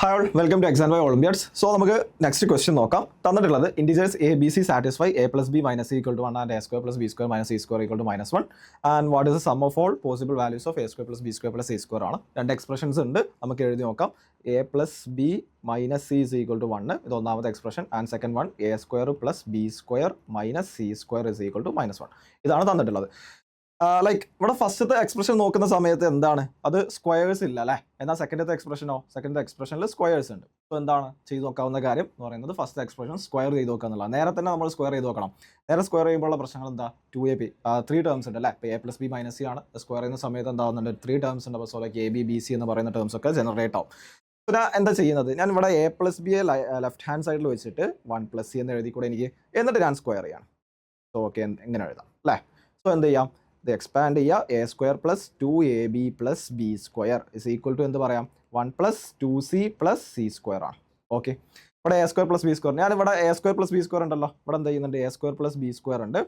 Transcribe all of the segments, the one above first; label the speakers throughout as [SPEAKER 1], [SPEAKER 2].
[SPEAKER 1] Hi all, welcome to Exam by Olympiads. So നമുക്ക് next question നോക്കാം. തന്നിട്ടുള്ളത് integers A B C satisfy A plus B minus C equal to 1 and A square plus B square minus C square equal to -1 and what is the sum of all possible values of A square plus B square plus C square ആണ്. രണ്ട് expressions ഉണ്ട്, നമുക്ക് എഴുതി നോക്കാം. A plus B minus C is equal to 1 ഇത് ഒന്നാമത്തെ expression, and second one A square plus B square minus C square is equal to -1. ഇതാണ് തന്നിട്ടുള്ളത്. ഇവിടെ ഫസ്റ്റത്തെ എക്സ്പ്രഷൻ നോക്കുന്ന സമയത്ത് എന്താണ്, അത് സ്ക്വയേഴ്സ് ഇല്ല അല്ലേ. എന്നാൽ സെക്കൻഡത്തെ എക്സ്പ്രഷനിൽ സ്ക്വയേഴ്സ് ഉണ്ട്. അപ്പോൾ എന്താണ് ചെയ്ത് നോക്കാവുന്ന കാര്യം എന്ന് പറയുന്നത് ഫസ്റ്റ് എക്സ്പ്രഷൻ സ്ക്വയർ ചെയ്ത് നോക്കുക എന്നുള്ളത്. നേരെ തന്നെ നമ്മൾ സ്ക്വയർ ചെയ്ത് നോക്കണം. നേരെ സ്ക്വയർ ചെയ്യുമ്പോഴുള്ള പ്രശ്നങ്ങൾ എന്താ, 2ab 3 ടേംസ് ഉണ്ട് അല്ലേ. ഇപ്പോൾ A plus B minus C ആണ്, സ്ക്വയർ ചെയ്യുന്ന സമയത്ത് എന്താവുന്നുണ്ട് 3 ടേംസ് ഉണ്ട്. അപ്പോൾ so like A B B C എന്ന് പറയുന്ന ടേംസ് ഒക്കെ ജനറേറ്റ് ആവും. പിന്നെ എന്താ ചെയ്യുന്നത്, ഞാൻ ഇവിടെ എ പ്ലസ് ബിയെ ലെഫ്റ്റ് ഹാൻഡ് സൈഡിൽ വെച്ചിട്ട് 1 പ്ലസ് സി എന്ന് എഴുതി കൂടെ എനിക്ക്, എന്നിട്ട് ഞാൻ സ്ക്വയർ ചെയ്യണം. സോ ഓക്കെ, എങ്ങനെ എഴുതാം അല്ലേ. സോ എന്ത് ചെയ്യാം, ഇത് എക്സ്പാൻഡ് ചെയ്യുക. A square plus 2ab plus B square is equal to എന്ത് പറയാം, 1 plus 2c plus C square ആണ്. ഓക്കെ, ഇവിടെ A square plus B square, ഞാൻ ഇവിടെ A square plus B square ഉണ്ടല്ലോ, ഇവിടെ എന്ത് ചെയ്യുന്നുണ്ട്, A square plus B square ഉണ്ട്.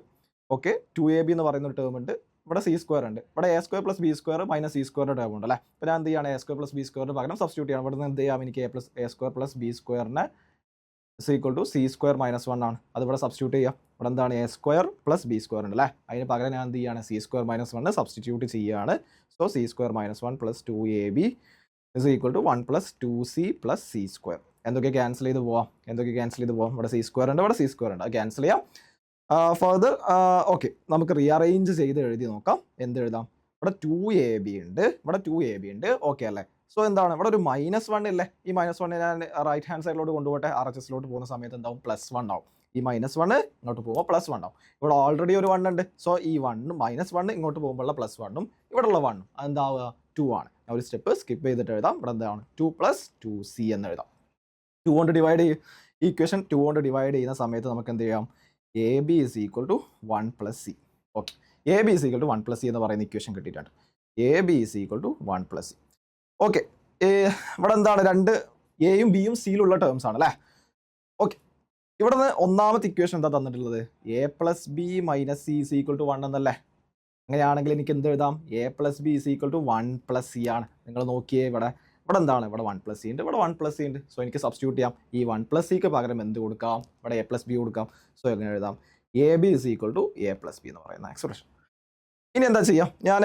[SPEAKER 1] ഓക്കെ, 2ab എന്ന് പറയുന്ന ഒരു ടേം ഉണ്ട്, ഇവിടെ സി സ്ക്വയർ ഉണ്ട്. ഇവിടെ A square plus B square minus C സ്ക്വയറിൻ്റെ ടേം ഉണ്ട് അല്ലേ. അപ്പോൾ ഞാൻ എന്ത് ചെയ്യാണ്, എ സ്ക്വയർ പ്ലസ് ബി സ്ക്വയറിന് പകരം സബ്സ്റ്റിറ്റ്യൂട്ട് ചെയ്യണം. ഇവിടെ നിന്ന് എന്ത് ചെയ്യാം, എനിക്ക് എ സ്ക്വയർ പ്ലസ് ബി സ്ക്വയറിനെ is equal to C square -1 ആണ്. അത് ഇവിടെ സബ്സ്റ്റിറ്റ്യൂട്ട് ചെയ്യാം. ഇവിടെ എന്താണ്, A square plus B square ഉണ്ട് അല്ലേ. അതിന് പകരം ഞാൻ എന്ത് ചെയ്യാണ്, സി സ്ക്വയർ -1 സബ്സ്റ്റിറ്റ്യൂട്ട് ചെയ്യുകയാണ്. So C square -1 plus 2ab is equal to 1 plus 2c plus C square. എന്തൊക്കെ ക്യാൻസൽ ചെയ്ത് പോവാം, ഇവിടെ സി സ്ക്വയർ ഉണ്ട്, ഇവിടെ സി സ്ക്വയർ ഉണ്ട്, അത് ക്യാൻസൽ ചെയ്യാം. ഫർദർ ഓക്കെ, നമുക്ക് റീഅറേഞ്ച് ചെയ്ത് എഴുതി നോക്കാം. എന്ത് എഴുതാം, ഇവിടെ 2ab ഉണ്ട്, ഓക്കെ അല്ലേ. സോ എന്താണ്, ഇവിടെ ഒരു -1 ഇല്ലേ. ഈ -1 ഞാൻ റൈറ്റ് ഹാൻഡ് സൈഡിലോട്ട് കൊണ്ടുപോട്ടെ. RHSലോട്ട് പോകുന്ന സമയത്ത് എന്താവും, +1 ആവും. ഈ -1 ഇങ്ങോട്ട് പോകുമ്പോൾ +1 ആവും. ഇവിടെ ഓൾറെഡി ഒരു 1 ഉണ്ട്. സോ ഈ -1 ഇങ്ങോട്ട് പോകുമ്പോഴുള്ള +1ഉം ഇവിടെയുള്ള 1ഉം അതെന്താവുക, 2 ആണ്. ഞാൻ ഒരു സ്റ്റെപ്പ് സ്കിപ്പ് ചെയ്തിട്ട് എഴുതാം. ഇവിടെ എന്താണ്, 2 പ്ലസ് 2c എന്ന് എഴുതാം. 2 കൊണ്ട് ഡിവൈഡ് ചെയ്യും. ഈ ഇക്വേഷൻ 2 കൊണ്ട് ഡിവൈഡ് ചെയ്യുന്ന സമയത്ത് നമുക്ക് എന്ത് ചെയ്യാം, ab is equal to 1 plus c. Okay, ab is equal to 1 plus c എന്ന് പറയുന്ന ഇക്വേഷൻ കിട്ടിയിട്ടുണ്ട്. ab is equal to 1 plus c. Okay, ഇവിടെ എന്താണ്, രണ്ട് എയും ബിയും സിയിലുള്ള ടേംസ് ആണ് അല്ലേ. ഓക്കെ, ഇവിടെ നിന്ന് ഒന്നാമത്തെ ഇക്വേഷൻ എന്താ തന്നിട്ടുള്ളത്, A plus B minus C is equal to 1 എന്നല്ലേ. അങ്ങനെയാണെങ്കിൽ എനിക്ക് എന്ത് എഴുതാം, A plus B is equal to 1 plus C ആണ്. നിങ്ങൾ നോക്കിയേ, ഇവിടെ എന്താണ്, ഇവിടെ 1 പ്ലസ് സി ഉണ്ട്, ഇവിടെ 1 പ്ലസ് സി ഉണ്ട്. സോ എനിക്ക് സബ്സ്റ്റിറ്റ്യൂട്ട് ചെയ്യാം. ഈ 1 പ്ലസ് സിക്ക് പകരം എന്ത് കൊടുക്കാം, ഇവിടെ എ പ്ലസ് ബി കൊടുക്കാം. സോ എങ്ങനെ എഴുതാം, A B is equal to A plus B എന്ന് പറയുന്ന എക്സ്പ്രഷൻ. ഇനി എന്താ ചെയ്യാം, ഞാൻ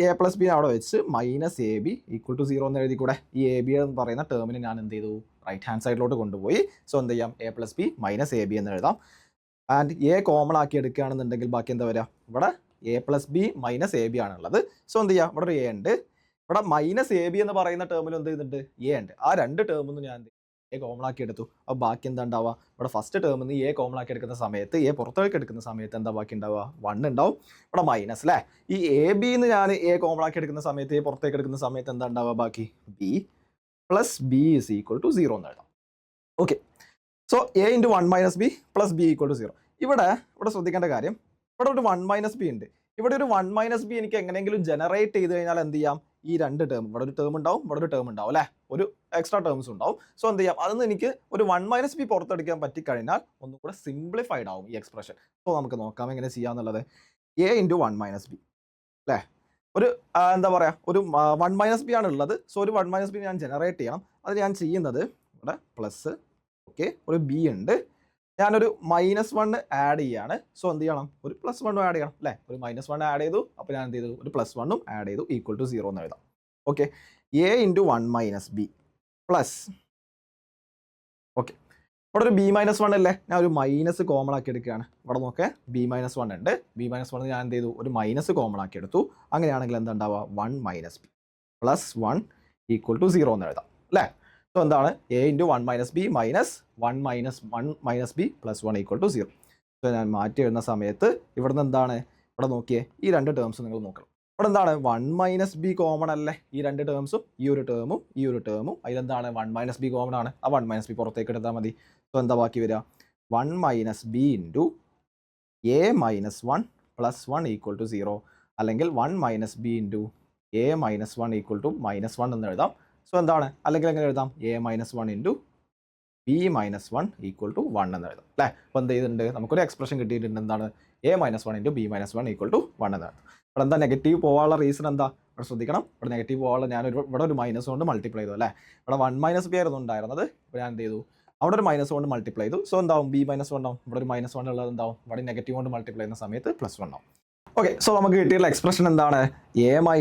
[SPEAKER 1] എ പ്ലസ് ബി അവിടെ വെച്ച് minus A B equal to 0 എന്ന് എഴുതി കൂടെ. ഈ എ ബി എന്ന് പറയുന്ന ടേമിന് ഞാൻ എന്ത് ചെയ്തു, റൈറ്റ് ഹാൻഡ് സൈഡിലോട്ട് കൊണ്ടുപോയി. സോ എന്ത് ചെയ്യാം, A plus B minus A B എന്ന് എഴുതാം. ആൻഡ് എ കോമൺ ആക്കി എടുക്കുകയാണെന്നുണ്ടെങ്കിൽ ബാക്കി എന്താ വരിക, ഇവിടെ A plus B minus A B ആണുള്ളത്. സോ എന്ത് ചെയ്യാം, ഇവിടെ ഒരു എ ഉണ്ട്, ഇവിടെ മൈനസ് എ ബി എന്ന് പറയുന്ന ടേമിൽ എന്ത് ചെയ്യുന്നുണ്ട്, എ ഉണ്ട്. ആ രണ്ട് ടേമൊന്നും ഞാൻ എ കോമൺ ആക്കി എടുത്തു. അപ്പോൾ ബാക്കി എന്താ ഉണ്ടാവുക, ഇവിടെ ഫസ്റ്റ് ടേമിൽ നിന്ന് എ കോമൺ ആക്കി എടുക്കുന്ന സമയത്ത്, എ പുറത്തേക്ക് എടുക്കുന്ന സമയത്ത് എന്താ ബാക്കി ഉണ്ടാവുക, 1 ഉണ്ടാവും. ഇവിടെ മൈനസ് അല്ലേ. ഈ എ ബി എന്ന് ഞാൻ എ കോമൺ ആക്കി എടുക്കുന്ന സമയത്ത്, എ പുറത്തേക്ക് എടുക്കുന്ന സമയത്ത് എന്താ ഉണ്ടാവുക, ബാക്കി B plus B is equal to 0 എന്ന് എഴുതാം. Okay, so A into 1 minus B plus B equal to 0. ഇവിടെ ശ്രദ്ധിക്കേണ്ട കാര്യം, ഇവിടെ ഒരു 1 മൈനസ് ബി ഉണ്ട്. ഇവിടെ ഒരു 1 മൈനസ് ബി എനിക്ക് എങ്ങനെയെങ്കിലും ജനറേറ്റ് ചെയ്ത് കഴിഞ്ഞാൽ എന്ത് ചെയ്യാം, ഈ രണ്ട് ടേം, ഇവിടെ ഒരു ടേം ഉണ്ടാവും, ഇവിടെ ഒരു ടേം ഉണ്ടാവും അല്ലേ, ഒരു എക്സ്ട്രാ ടേംസ് ഉണ്ടാവും. സോ എന്ത് ചെയ്യാം, അതൊന്ന് എനിക്ക് ഒരു 1 മൈനസ് ബി പുറത്തെടുക്കാൻ പറ്റിക്കഴിഞ്ഞാൽ ഒന്നും കൂടെ സിംപ്ലിഫൈഡ് ആവും ഈ എക്സ്പ്രഷൻ. സോ നമുക്ക് നോക്കാം എങ്ങനെ ചെയ്യാന്നുള്ളത്. എ ഇൻറ്റു 1 മൈനസ് ബി അല്ലേ, ഒരു എന്താ പറയുക, ഒരു 1 മൈനസ് ബി ആണ് ഉള്ളത്. സോ ഒരു 1 മൈനസ് ബി ഞാൻ ജനറേറ്റ് ചെയ്യണം. അത് ഞാൻ ചെയ്യുന്നത് ഇവിടെ പ്ലസ്, ഓക്കെ, ഒരു ബി ഉണ്ട്, ഞാനൊരു -1 ആഡ് ചെയ്യാണ്. സോ എന്ത് ചെയ്യണം, ഒരു +1 ആഡ് ചെയ്യണം അല്ലേ. ഒരു -1 ആഡ് ചെയ്തു, അപ്പോൾ ഞാൻ എന്ത് ചെയ്തു, ഒരു +1 ആഡ് ചെയ്തു, ഈക്വൽ ടു 0 എന്ന് എഴുതാം. Okay, A into 1 minus B plus, okay, ഇവിടെ ഒരു b-1 അല്ലേ, ഞാൻ ഒരു മൈനസ് കോമൺ ആക്കി എടുക്കുകയാണ്. ഇവിടെ നോക്കേ, b-1 ഉണ്ട്, b-1 ഞാൻ എന്ത് ചെയ്തു, ഒരു മൈനസ് കോമൺ ആക്കി എടുത്തു. അങ്ങനെയാണെങ്കിൽ എന്താ ഉണ്ടാവുക, 1 minus B plus 1 equal to 0 എന്ന് എഴുതാം അല്ലേ. സോ എന്താണ്, A into 1 minus B minus 1 minus B plus 1 equal to 0. So ഞാൻ മാറ്റി എഴുതുന്ന സമയത്ത് ഇവിടെ നിന്ന് എന്താണ്, ഇവിടെ നോക്കിയേ, ഈ രണ്ട് ടേംസ് നിങ്ങൾ നോക്കണം. ഇവിടെ എന്താണ്, 1 മൈനസ് ബി കോമൺ അല്ലേ, ഈ രണ്ട് ടേംസും, ഈ ഒരു ടേമും അതിലെന്താണ് 1 മൈനസ് ബി കോമൺ ആണ്. ആ 1 മൈനസ് ബി പുറത്തേക്ക് എടുത്താൽ മതി. സോ എന്താ ബാക്കി വരിക, 1 minus B into A minus 1 plus 1 equal to 0, അല്ലെങ്കിൽ 1 minus B into A minus 1 equal to -1 എന്ന് എഴുതാം. സോ എന്താണ്, അല്ലെങ്കിൽ എങ്ങനെ എഴുതാം, A minus 1 into B minus 1 equal to 1 എന്ന് എഴുതാം അല്ലേ. അപ്പോൾ എന്ത് ചെയ്തിട്ടുണ്ട്, നമുക്കൊരു എക്സ്പ്രഷൻ കിട്ടിയിട്ടുണ്ട്. എന്താണ്, A minus 1 into B minus 1 equal to 1 എന്നാണ്. ഇവിടെ എന്താ നെഗറ്റീവ് പോകാനുള്ള റീസൺ എന്താ, ഇവിടെ ശ്രദ്ധിക്കണം, ഇവിടെ നെഗറ്റീവ് പോകാനുള്ള ഞാൻ ഇവിടെ ഒരു മൈനസ് കൊണ്ട് മൾട്ടിപ്ലൈ ചെയ്തു അല്ലേ. ഇവിടെ 1 - b ആയിരുന്നു ഉണ്ടായിരുന്നത്, ഇപ്പോൾ ഞാൻ എന്ത് ചെയ്തു, അവിടെ ഒരു മൈനസ് കൊണ്ട് മൾട്ടിപ്ലൈ ചെയ്തു. സോ എന്താവും, b - 1 ഉണ്ടാവും. ഇവിടെ ഒരു -1 ഉള്ളത് എന്താവും, ഇവിടെ നെഗറ്റീവ് കൊണ്ട് മൾട്ടിപ്ലൈ ചെയ്യുന്ന സമയത്ത് +1 ആവും. ഓക്കെ, സോ നമുക്ക് കിട്ടിയുള്ള എക്സ്പ്രഷൻ എന്താണ്, a - 1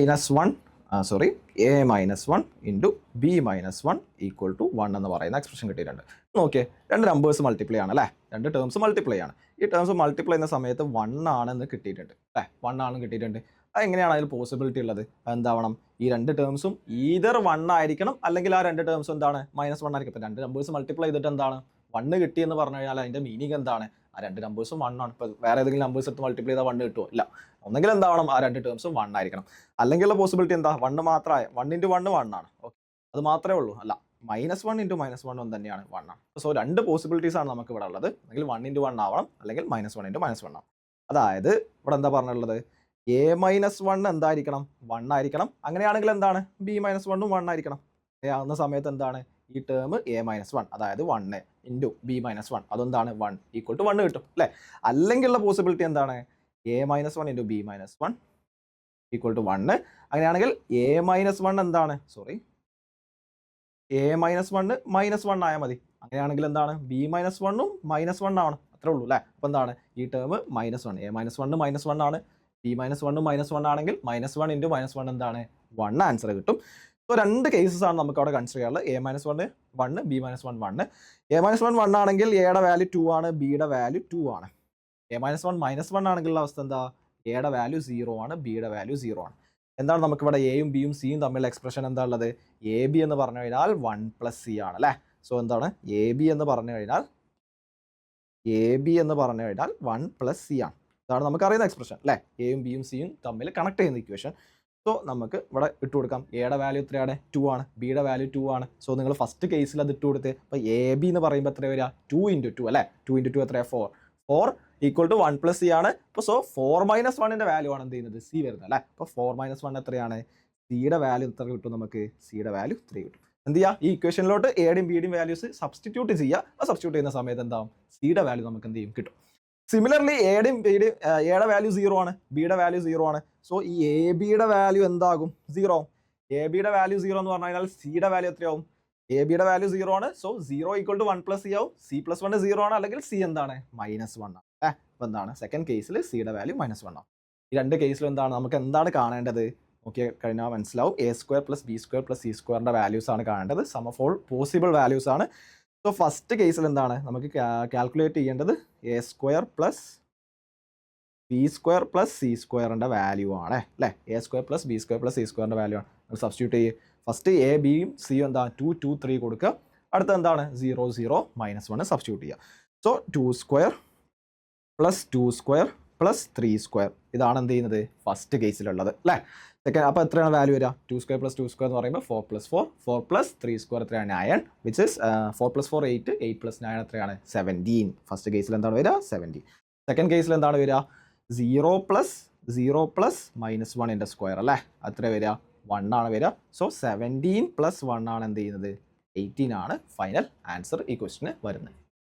[SPEAKER 1] into b - 1 equal to 1 എന്ന് പറയുന്ന എക്സ്പ്രഷൻ കിട്ടിയിട്ടുണ്ട്. നോക്കിയേ, രണ്ട് നമ്പേഴ്സ് മൾട്ടിപ്ലൈ ആണ് അല്ലേ, രണ്ട് ടേംസ് മൾട്ടിപ്ലൈ ആണ്. ഈ ടേംസ് മൾട്ടിപ്ലൈ ചെയ്യുന്ന സമയത്ത് 1 ആണെന്ന് കിട്ടിയിട്ടുണ്ട് അല്ലേ, 1 ആണെന്ന് കിട്ടിയിട്ടുണ്ട്. അത് എങ്ങനെയാണ് അതിൽ പോസിബിലിറ്റി ഉള്ളത്, എന്താവണം, ഈ രണ്ട് ടേംസും ഈതർ 1 ആയിരിക്കണം, അല്ലെങ്കിൽ ആ രണ്ട് ടേംസും എന്താണ് -1 ആയിരിക്കും. ഇപ്പോൾ രണ്ട് നമ്പേഴ്സ് മൾട്ടിപ്ലൈ ചെയ്തിട്ട് എന്താണ് 1 കിട്ടി എന്ന് പറഞ്ഞു കഴിഞ്ഞാൽ അതിൻ്റെ മീനിങ് എന്താണ്, ആ രണ്ട് നമ്പേഴ്സും 1 ആണ്. ഇപ്പോൾ വേറെ ഏതെങ്കിലും നമ്പേഴ്സ് എടുത്ത് മൾട്ടിപ്ലൈ ചെയ്താൽ 1 കിട്ടുമോ, ഇല്ല. ഒന്നെങ്കിൽ എന്താവണം, ആ രണ്ട് ടേംസും 1 ആയിരിക്കണം. അല്ലെങ്കിൽ പോസിബിലിറ്റി എന്താ, 1 മാത്രമായ 1 × 1 1 ആണ്. ഓക്കെ, അത് മാത്രമേ ഉള്ളൂ. അല്ല, -1 × -1 തന്നെയാണ് 1 ആണ്. സോ രണ്ട് പോസിബിലിറ്റീസ് ആണ് നമുക്ക് ഇവിടെ ഉള്ളത്. അല്ലെങ്കിൽ 1 × 1 ആവണം, അല്ലെങ്കിൽ -1 × -1 ആവണം. അതായത് ഇവിടെ എന്താ പറഞ്ഞുള്ളത്, a - 1 എന്തായിരിക്കണം, 1 ആയിരിക്കണം. അങ്ങനെയാണെങ്കിൽ എന്താണ്, b - 1 1 ആയിരിക്കണം. ആവുന്ന സമയത്ത് എന്താണ്, ഈ ടേം a - 1 അതായത് 1 ഇൻറ്റു b - 1 അതെന്താണ് 1 ഈക്വൽ ടു 1 കിട്ടും അല്ലേ. അല്ലെങ്കിലുള്ള പോസിബിലിറ്റി എന്താണ്, a - 1 into b - 1 equal to 1. അങ്ങനെയാണെങ്കിൽ a - 1 എന്താണ്, സോറി, a - 1 -1 ആയാൽ മതി. അങ്ങനെയാണെങ്കിൽ എന്താണ്, b - 1 -1 ആണ്, അത്രേ ഉള്ളൂ അല്ലേ. അപ്പോൾ എന്താണ്, ഈ ടേം -1, a - 1 -1 ആണ്, b - 1 -1 ആണെങ്കിൽ -1 × -1 എന്താണ് 1 ആൻസർ കിട്ടും. സോ രണ്ട് കേസസ് ആണ് നമുക്ക് അവിടെ കൺസിഡർ ചെയ്യാനുള്ളത്, a - 1 1, b - 1 1. a - 1 1 ആണെങ്കിൽ എയുടെ വാല്യൂ 2 ആണ്, ബിയുടെ വാല്യൂ 2 ആണ്. a - 1 ആണെങ്കിലുള്ള അവസ്ഥ എന്താ, എയുടെ വാല്യൂ 0 ആണ്, ബിയുടെ വാല്യൂ 0 ആണ്. എന്താണ് നമുക്കിവിടെ എയും ബിയും സിയും തമ്മിലുള്ള എക്സ്പ്രഷൻ എന്താ ഉള്ളത്, എ ബി എന്ന് പറഞ്ഞു കഴിഞ്ഞാൽ 1 + c ആണ് അല്ലേ. സോ എന്താണ്, എ ബി എന്ന് പറഞ്ഞു കഴിഞ്ഞാൽ 1 + c ആണ്. ഇതാണ് നമുക്കറിയുന്ന എക്സ്പ്രഷൻ അല്ലേ, എയും ബിയും സിയും തമ്മിൽ കണക്ട് ചെയ്യുന്ന ഇക്വേഷൻ. സോ നമുക്ക് ഇവിടെ ഇട്ട് കൊടുക്കാം, എയുടെ വാല്യൂ എത്രയാണ്, 2 ആണ്, ബിയുടെ വാല്യൂ 2 ആണ്. സോ നിങ്ങൾ ഫസ്റ്റ് കേസിൽ അത് ഇട്ട് കൊടുത്ത്, അപ്പോൾ എ ബി എന്ന് പറയുമ്പോൾ എത്ര വരിക, 2 × 2 അല്ലേ, 2 × 2 എത്രയാണ് 4 ഈക്വൽ ടു 1 + c ആണ്. അപ്പോൾ സോ 4 - 1ന്റെ വാല്യൂ ആണ് എന്ത് ചെയ്യുന്നത്, സി വരുന്നത് അല്ലേ. അപ്പോൾ 4 - 1 എത്രയാണ്, സിയുടെ വാല്യൂ എത്ര കിട്ടും നമുക്ക്, സിയുടെ വാല്യൂ 3 കിട്ടും. എന്ത് ചെയ്യുക, ഈ ഇക്വേഷനിലോട്ട് എയുടെയും ബിയുടെയും വാല്യൂസ് സബ്സ്റ്റിറ്റ്യൂട്ട് ചെയ്യുക. ആ സബ്സ്റ്റിറ്റ്യൂട്ട് ചെയ്യുന്ന സമയത്ത് എന്താവും, സിയുടെ വാല്യൂ നമുക്ക് എന്ത് ചെയ്യും, കിട്ടും. സിമിലർലി എയുടെയും ബിയുടെയും എയുടെ വാല്യൂ 0 ആണ്, ബിയുടെ വാല്യൂ 0 ആണ്. സോ ഈ എ ബിയുടെ വാല്യൂ എന്താകും, 0 ആവും. എ ബിയുടെ വാല്യൂ 0 എന്ന് പറഞ്ഞു കഴിഞ്ഞാൽ സിയുടെ വാല്യൂ എത്രയാവും, എ ബിയുടെ വാല്യൂ 0 ആണ്. സോ 0 ഈക്വൽ ടു 1 + c ആവും. c + 1 0 ആണ്, അല്ലെങ്കിൽ സി എന്താണ് -1 ആണ്. അപ്പോൾ എന്താണ്, സെക്കൻഡ് കേസിൽ സിയുടെ വാല്യൂ -1 ആണ്. ഈ രണ്ട് കേസിലും എന്താണ്, നമുക്ക് എന്താണ് കാണേണ്ടത്, നോക്കി കഴിഞ്ഞാൽ മനസ്സിലാവും, a² + b² + c² വാല്യൂസ് ആണ് കാണേണ്ടത്. Sum of all possible values ആണ്. സോ ഫസ്റ്റ് കേസിൽ എന്താണ് നമുക്ക് കാൽക്കുലേറ്റ് ചെയ്യേണ്ടത്, a² + b² + c² വാല്യൂ ആണ് അല്ലേ. a² + b² + c² വാല്യൂ ആണ്. സബ്സ്റ്റിറ്റ്യൂട്ട് ചെയ്യും. ഫസ്റ്റ് എ ബിയും സിയും എന്താ 2 2 3 കൊടുക്കുക. അടുത്ത എന്താണ് 0 0 -1 സബ്സ്റ്റിറ്റ്യൂട്ട് ചെയ്യുക. സോ 2² + 2² + 3² ഇതാണ് എന്ത് ചെയ്യുന്നത്, ഫസ്റ്റ് കേസിലുള്ളത് അല്ലേ. സെക്കൻഡ്, അപ്പോൾ എത്രയാണ് വാല്യൂ വരിക, 2² + 2² എന്ന് പറയുമ്പോൾ 4 + 4 4 + 3² എത്രയാണ് 9, വിച്ച് ഇസ് 4 + 4 8 8 + 9 എത്രയാണ് 17. ഫസ്റ്റ് കേസിൽ എന്താണ് വരിക, 17. സെക്കൻഡ് കേസിൽ എന്താണ് വരിക, 0 + 0 + -1ന്റെ സ്ക്വയർ അല്ലേ, അത്ര വരിക 1 ആണ് വരിക. സോ 17 + 1 ആണ് എന്ത് ചെയ്യുന്നത്, 18 ആണ് ഫൈനൽ ആൻസർ ഈ ക്വസ്റ്റിന് വരുന്നത്.